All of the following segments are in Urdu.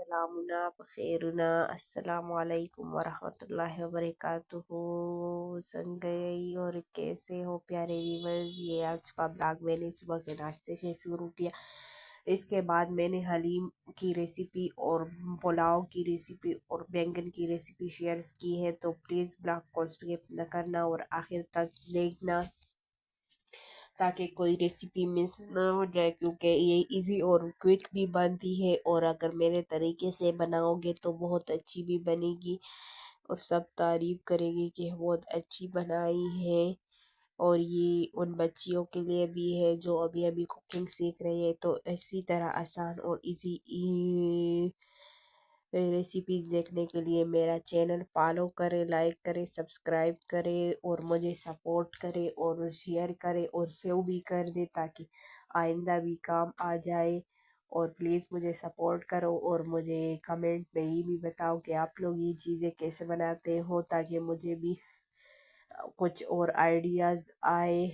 سلامنا بخیرنا السلام علیکم ورحمۃ اللہ وبرکاتہ. سنگئی اور کیسے ہو پیارے ویورز؟ یہ آج کا بلاگ میں نے صبح کے ناشتے سے شروع کیا. اس کے بعد میں نے حلیم کی ریسیپی اور پلاؤ کی ریسیپی اور بینگن کی ریسیپی شیئرز کی ہے، تو پلیز بلاگ کو اسکپ نہ کرنا اور آخر تک دیکھنا تاکہ کوئی ریسیپی مس نہ ہو جائے، کیونکہ یہ ایزی اور کوئک بھی بنتی ہے، اور اگر میرے طریقے سے بناؤ گے تو بہت اچھی بھی بنے گی اور سب تعریف کرے گی کہ بہت اچھی بنائی ہے. اور یہ ان بچیوں کے لیے بھی ہے جو ابھی ابھی کوکنگ سیکھ رہی ہے، تو اسی طرح آسان اور ایزی ریسیپیز دیکھنے کے لیے میرا چینل فالو کرے، لائک کرے، سبسکرائب کرے اور مجھے سپورٹ کرے اور شیئر کرے اور سیو بھی کر دے تاکہ آئندہ بھی کام آ جائے. اور پلیز مجھے سپورٹ کرو اور مجھے کمنٹ میں یہ بھی بتاؤ کہ آپ لوگ یہ چیزیں کیسے بناتے ہو، تاکہ مجھے بھی کچھ اور آئیڈیاز آئے.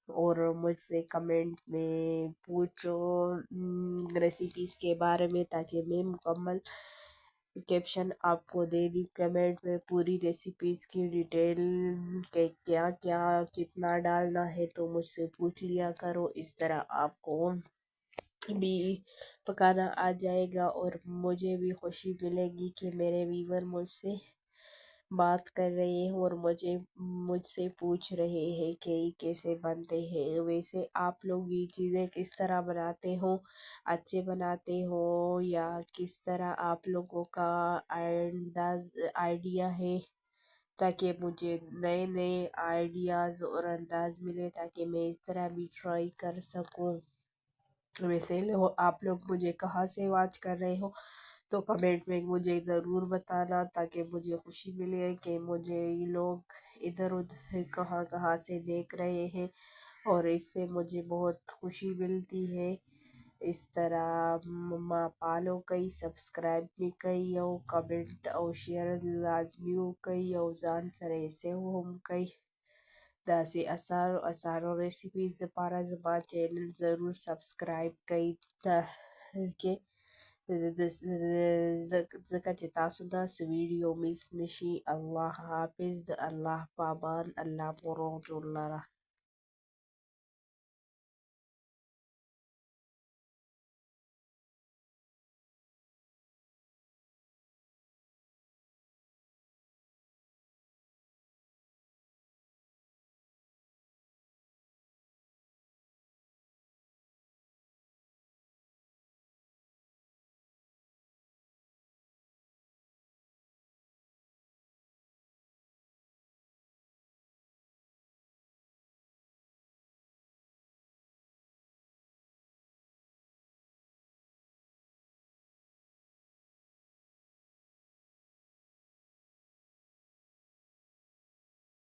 اور مجھ سے کمنٹ میں پوچھو ریسیپیز کے بارے میں، تاکہ میں مکمل کیپشن آپ کو دے دی کمنٹ میں پوری ریسیپیز کی ڈیٹیل کہ کیا کیا کتنا ڈالنا ہے، تو مجھ سے پوچھ لیا کرو. اس طرح آپ کو بھی پکانا آ جائے گا اور مجھے بھی خوشی ملے گی کہ میرے ویور مجھ سے بات کر رہے ہیں اور مجھ سے پوچھ رہے ہیں کہ یہ کیسے بنتے ہیں. ویسے آپ لوگ یہ چیزیں کس طرح بناتے ہو؟ اچھے بناتے ہو یا کس طرح آپ لوگوں کا آئیڈیا ہے، تاکہ مجھے نئے نئے آئیڈیاز اور انداز ملے تاکہ میں اس طرح بھی ٹرائی کر سکوں. ویسے آپ لوگ مجھے کہاں سے واچ کر رہے ہو تو کمنٹ میں مجھے ضرور بتانا، تاکہ مجھے خوشی ملے کہ مجھے یہ لوگ ادھر ادھر کہاں سے دیکھ رہے ہیں، اور اس سے مجھے بہت خوشی ملتی ہے. اس طرح ماں پالو کئی سبسکرائب بھی کئی او کمنٹ او شیئر لازمی ہو کئی او جان سرے سے ہم کئی داسے آسانو ریسیپیز پارا زبان چینل ضرور سبسکرائب کئی تاکہ ځکه چې تاسو داسې ویډیو مس نشي. الله حافظ، د الله پامان، الله مو روغ جوړ لره.